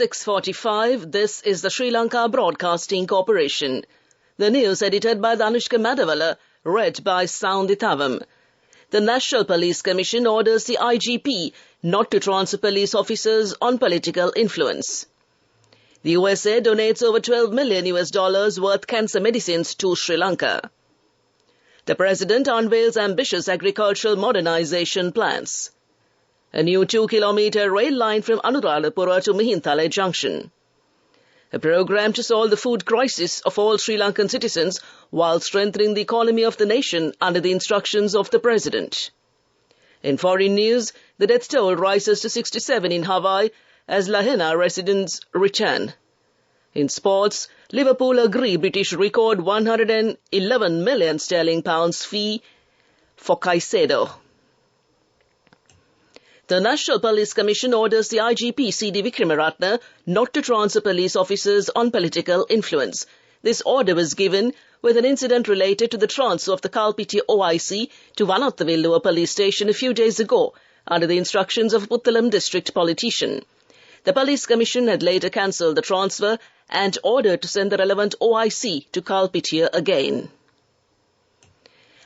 6:45, this is the Sri Lanka Broadcasting Corporation. The news edited by Danushka Madavala, read by Soundi Thavam. The National Police Commission orders the IGP not to transfer police officers on political influence. The USA donates over $12 million worth cancer medicines to Sri Lanka. The President unveils ambitious agricultural modernization plans. A new 2-kilometer rail line from Anuradhapura to Mihintale Junction. A program to solve the food crisis of all Sri Lankan citizens while strengthening the economy of the nation under the instructions of the President. In foreign news, the death toll rises to 67 in Hawaii as Lahaina residents return. In sports, Liverpool agree British record £111 million fee for Caicedo. The National Police Commission orders the IGP C.D. Wickramaratne not to transfer police officers on political influence. This order was given with an incident related to the transfer of the Kalpitiya OIC to Vanathawilluwa police station a few days ago under the instructions of a Puttalam district politician. The Police Commission had later cancelled the transfer and ordered to send the relevant OIC to Kalpitiya again.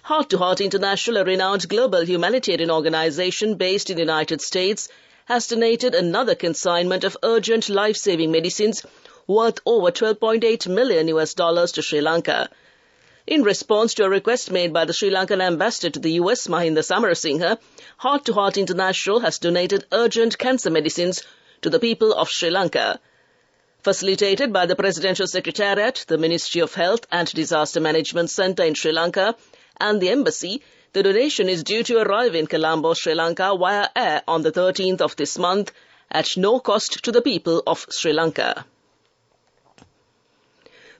Heart to Heart International, a renowned global humanitarian organization based in the United States, has donated another consignment of urgent life-saving medicines worth over $12.8 million to Sri Lanka. In response to a request made by the Sri Lankan ambassador to the US, Mahinda Samarasinghe, Heart to Heart International has donated urgent cancer medicines to the people of Sri Lanka. Facilitated by the Presidential Secretariat, the Ministry of Health and Disaster Management Centre in Sri Lanka, and the Embassy, the donation is due to arrive in Colombo, Sri Lanka via air on the 13th of this month at no cost to the people of Sri Lanka.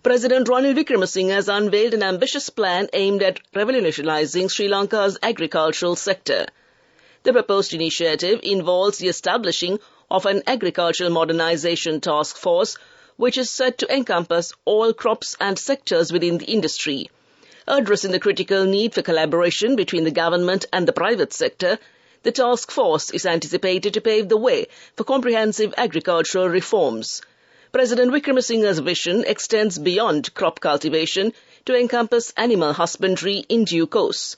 President Ranil Wickremesinghe has unveiled an ambitious plan aimed at revolutionizing Sri Lanka's agricultural sector. The proposed initiative involves the establishing of an agricultural modernization task force, which is set to encompass all crops and sectors within the industry. Addressing the critical need for collaboration between the government and the private sector, the task force is anticipated to pave the way for comprehensive agricultural reforms. President Wickremesinghe's vision extends beyond crop cultivation to encompass animal husbandry in due course.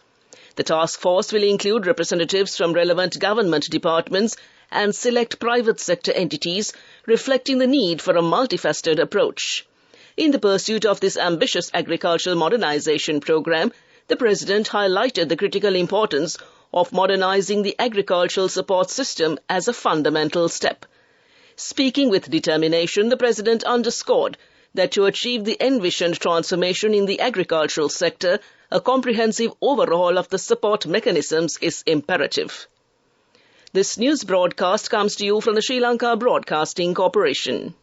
The task force will include representatives from relevant government departments and select private sector entities, reflecting the need for a multifaceted approach. In the pursuit of this ambitious agricultural modernization program, the President highlighted the critical importance of modernizing the agricultural support system as a fundamental step. Speaking with determination, the President underscored that to achieve the envisioned transformation in the agricultural sector, a comprehensive overhaul of the support mechanisms is imperative. This news broadcast comes to you from the Sri Lanka Broadcasting Corporation.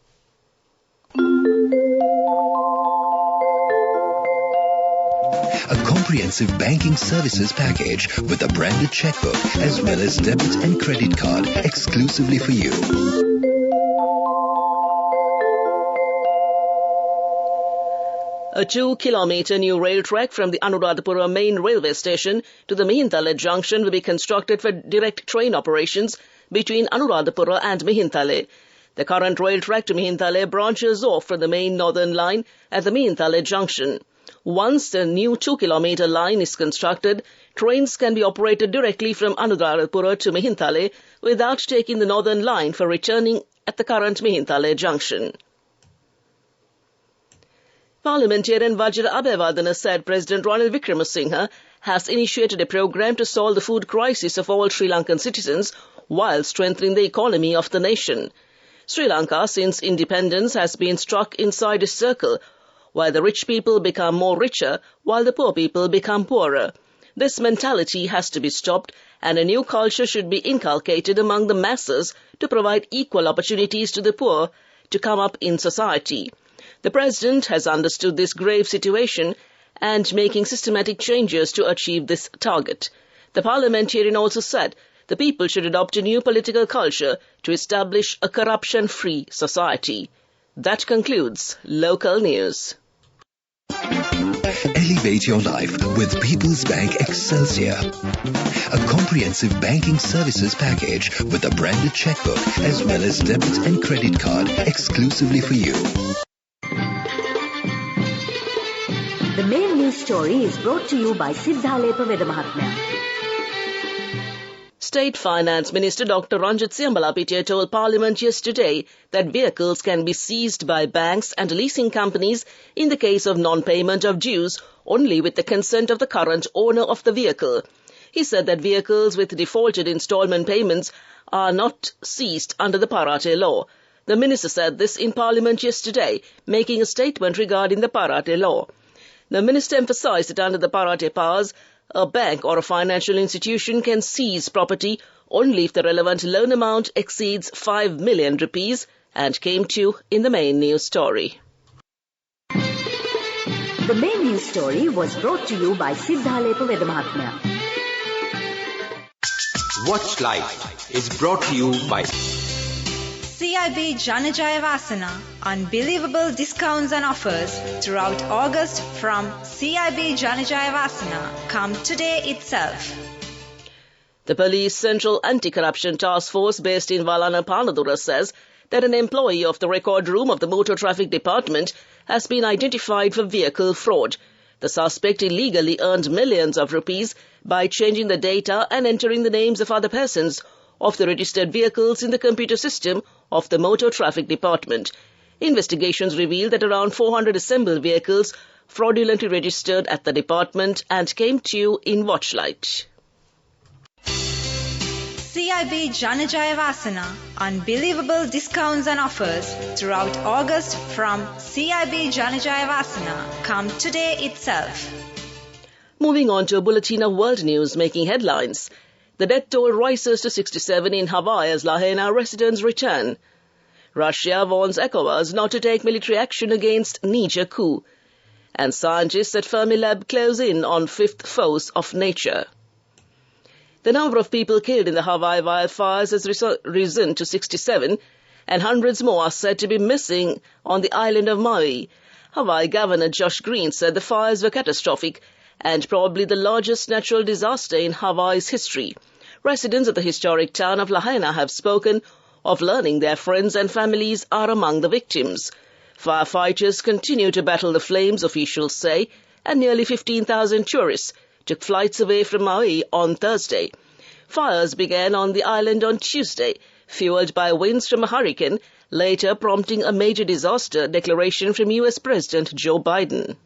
A comprehensive banking services package with a branded checkbook as well as debit and credit card exclusively for you. A 2-kilometer new rail track from the Anuradhapura main railway station to the Mihintale junction will be constructed for direct train operations between Anuradhapura and Mihintale. The current rail track to Mihintale branches off from the main northern line at the Mihintale junction. Once the new 2-kilometer line is constructed, trains can be operated directly from Anuradhapura to Mihintale without taking the northern line for returning at the current Mihintale junction. Parliamentarian Vajra Abeyewardene said President Ranil Wickremesinghe has initiated a program to solve the food crisis of all Sri Lankan citizens while strengthening the economy of the nation. Sri Lanka, since independence, has been struck inside a circle where the rich people become more richer while the poor people become poorer. This mentality has to be stopped, and a new culture should be inculcated among the masses to provide equal opportunities to the poor to come up in society. The President has understood this grave situation and making systematic changes to achieve this target. The parliamentarian also said the people should adopt a new political culture to establish a corruption-free society. That concludes local news. SLBC Elevate your life with People's Bank Excelsior. A comprehensive banking services package with a branded checkbook as well as debit and credit card exclusively for you. The main news story is brought to you by Siddhalepa Vedamahatmya. State Finance Minister Dr. Ranjit Siambalapitiya told Parliament yesterday that vehicles can be seized by banks and leasing companies in the case of non-payment of dues only with the consent of the current owner of the vehicle. He said that vehicles with defaulted installment payments are not seized under the Parate law. The minister said this in Parliament yesterday, making a statement regarding the Parate law. The minister emphasized that under the Parate powers, a bank or a financial institution can seize property only if the relevant loan amount exceeds 5 million rupees, and came to in the main news story. The main news story was brought to you by Siddhalepa Vedamahatmya. Watch Life is brought to you by CIB Janajaya Vasana. Unbelievable discounts and offers throughout August from CIB Janajaya Vasana. Come today itself. The Police Central Anti-Corruption Task Force based in Valana Panadura says that an employee of the record room of the Motor Traffic Department has been identified for vehicle fraud. The suspect illegally earned millions of rupees by changing the data and entering the names of other persons of the registered vehicles in the computer system of the Motor Traffic Department. Investigations revealed that around 400 assembled vehicles fraudulently registered at the department and came to in watchlight. CIB Janajaya Vasana. Unbelievable discounts and offers throughout August from CIB Janajaya Vasana. Come today itself. Moving on to a bulletin of world news making headlines. The death toll rises to 67 in Hawaii as Lahaina residents return. Russia warns ECOWAS not to take military action against Niger coup. And scientists at Fermilab close in on fifth foes of nature. The number of people killed in the Hawaii wildfires has risen to 67, and hundreds more are said to be missing on the island of Maui. Hawaii Governor Josh Green said the fires were catastrophic and probably the largest natural disaster in Hawaii's history. Residents of the historic town of Lahaina have spoken of learning their friends and families are among the victims. Firefighters continue to battle the flames, officials say, and nearly 15,000 tourists took flights away from Maui on Thursday. Fires began on the island on Tuesday, fueled by winds from a hurricane, later prompting a major disaster declaration from U.S. President Joe Biden.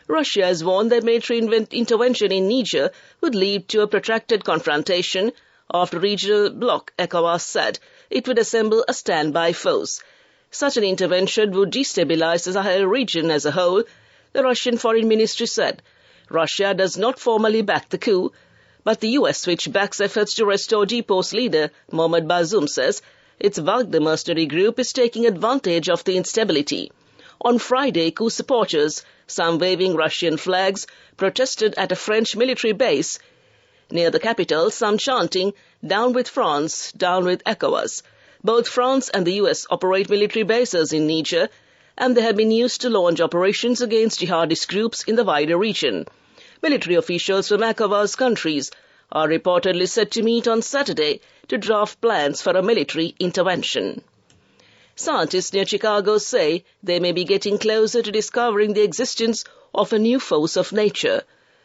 Russia has warned that military intervention in Niger would lead to a protracted confrontation after regional bloc ECOWAS said it would assemble a standby force. Such an intervention would destabilize the Sahel region as a whole, the Russian Foreign Ministry said. Russia does not formally back the coup, but the US, which backs efforts to restore deposed leader Mohamed Bazoum, says its Wagner mercenary group is taking advantage of the instability. On Friday, coup supporters, some waving Russian flags, protested at a French military base near the capital, some chanting, "Down with France, down with ECOWAS." Both France and the US operate military bases in Niger, and they have been used to launch operations against jihadist groups in the wider region. Military officials from ECOWAS countries are reportedly set to meet on Saturday to draft plans for a military intervention. Scientists near Chicago say they may be getting closer to discovering the existence of a new force of nature.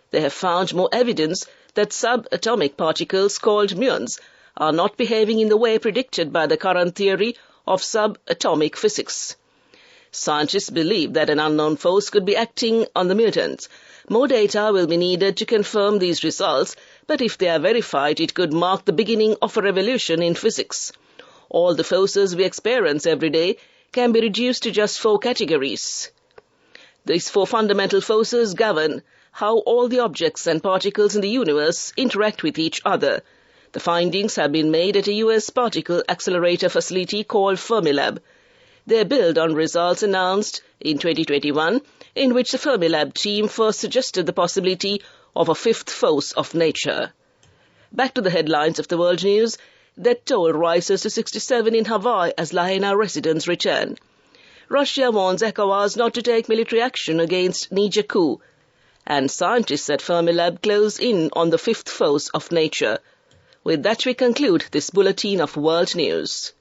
They have found more evidence that subatomic particles called muons are not behaving in the way predicted by the current theory of subatomic physics. Scientists believe that an unknown force could be acting on the mutants. More data will be needed to confirm these results, but if they are verified, it could mark the beginning of a revolution in physics. All the forces we experience every day can be reduced to just 4 categories. These 4 fundamental forces govern how all the objects and particles in the universe interact with each other. The findings have been made at a U.S. particle accelerator facility called Fermilab. They build on results announced in 2021, in which the Fermilab team first suggested the possibility of a fifth force of nature. Back to the headlines of the world news. Death toll rises to 67 in Hawaii as Lahaina residents return. Russia warns ECOWAS not to take military action against Niger coup. and scientists at Fermilab close in on the fifth force of nature. With that, we conclude this bulletin of world news.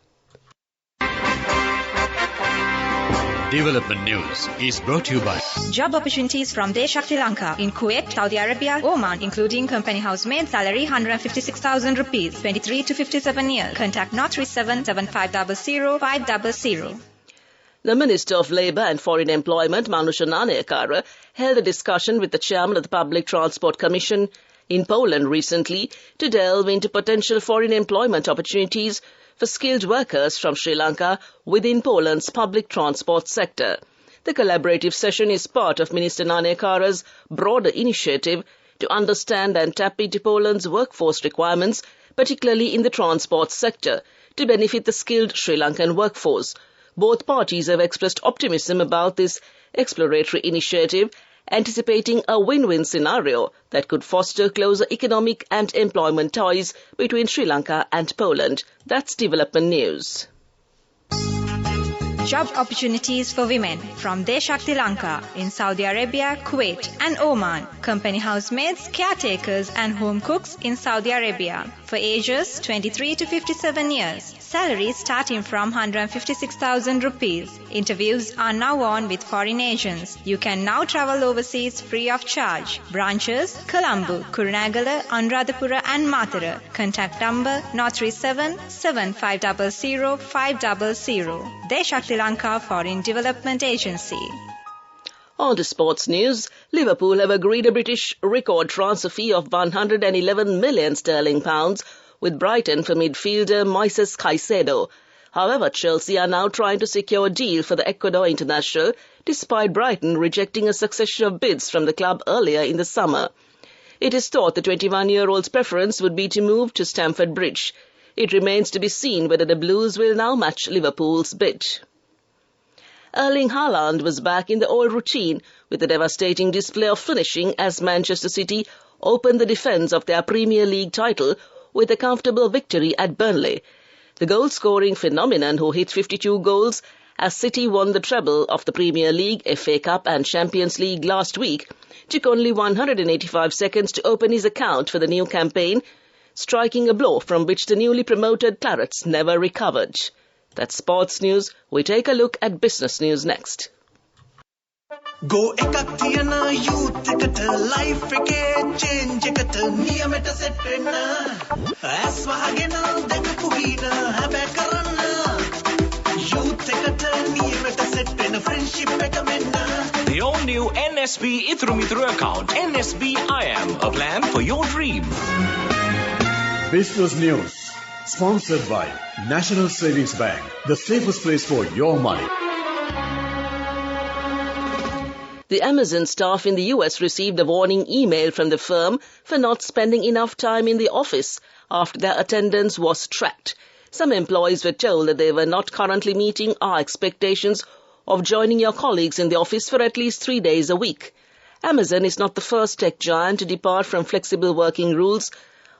Development News is brought to you by Job opportunities from Deshakti Lanka in Kuwait, Saudi Arabia, Oman, including company housemaid, salary 156,000 rupees, 23 to 57 years. Contact 037 7500 500. The Minister of Labour and Foreign Employment, Manusha Nanayakara, held a discussion with the Chairman of the Public Transport Commission in Poland recently to delve into potential foreign employment opportunities for skilled workers from Sri Lanka within Poland's public transport sector. The collaborative session is part of Minister Nanayakara's broader initiative to understand and tap into Poland's workforce requirements, particularly in the transport sector, to benefit the skilled Sri Lankan workforce. Both parties have expressed optimism about this exploratory initiative, anticipating a win-win scenario that could foster closer economic and employment ties between Sri Lanka and Poland. That's development news. Job opportunities for women from Deshakti Lanka in Saudi Arabia, Kuwait and Oman. Company housemaids, caretakers and home cooks in Saudi Arabia for ages 23 to 57 years. Salaries starting from 156,000 rupees. Interviews are now on with foreign agents. You can now travel overseas free of charge. Branches, Colombo, Kurunagala, Anuradhapura and Matara. Contact number 037 7500 500. Deshakti Lanka Foreign Development Agency. On to sports news, Liverpool have agreed a British record transfer fee of £111 million with Brighton for midfielder Moises Caicedo. However, Chelsea are now trying to secure a deal for the Ecuador international, despite Brighton rejecting a succession of bids from the club earlier in the summer. It is thought the 21-year-old's preference would be to move to Stamford Bridge. It remains to be seen whether the Blues will now match Liverpool's bid. Erling Haaland was back in the old routine with a devastating display of finishing as Manchester City opened the defence of their Premier League title with a comfortable victory at Burnley. The goal-scoring phenomenon, who hit 52 goals as City won the treble of the Premier League, FA Cup and Champions League last week, took only 185 seconds to open his account for the new campaign, striking a blow from which the newly promoted Clarets never recovered. That's sports news. We take a look at business news next. Go ekak tiyana youth eකට life එකේ change එකට නියමෙට set වෙන්න ඇස් වහගෙන දැකපු හීන හැබැ කරන්න youth එකට නියමෙට set වෙන friendship එක මෙන්න. The all-new NSB Ithru Mithru account, NSB IM, a plan for your dream. Business News, sponsored by National Savings Bank, the safest place for your money. The Amazon staff in the US received a warning email from the firm for not spending enough time in the office after their attendance was tracked. Some employees were told that they were not currently meeting our expectations of joining your colleagues in the office for at least 3 days a week. Amazon is not the first tech giant to depart from flexible working rules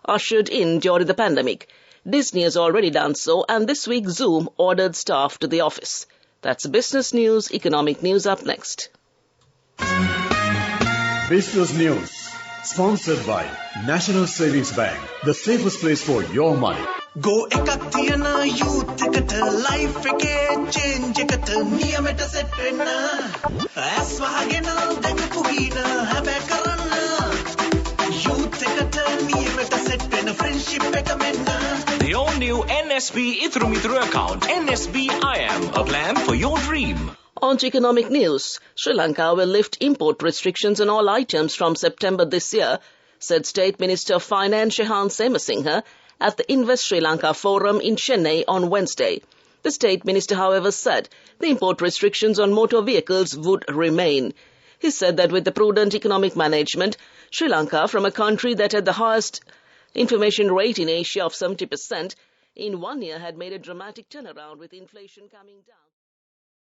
ushered in during the pandemic. Disney has already done so, and this week Zoom ordered staff to the office. That's business news. Economic news up next. Business News, sponsored by National Savings Bank, the safest place for your money. Go ekak tiyana youth එකට life එකේ change එකට නියමෙට set වෙන්න ඇස් වහගෙන දැකපු හීන හැබැ කරන්න youth එකට නියමෙට set වෙන friendship එක මෙන්න. The all-new NSB Ithru Mithru account, NSB IM, a plan for your dream. On to economic news. Sri Lanka will lift import restrictions on all items from September this year, said State Minister of Finance Shehan Semasinghe at the Invest Sri Lanka Forum in Chennai on Wednesday. The State Minister, however, said the import restrictions on motor vehicles would remain. He said that with the prudent economic management, Sri Lanka, from a country that had the highest information rate in Asia of 70%, in 1 year had made a dramatic turnaround with inflation coming down.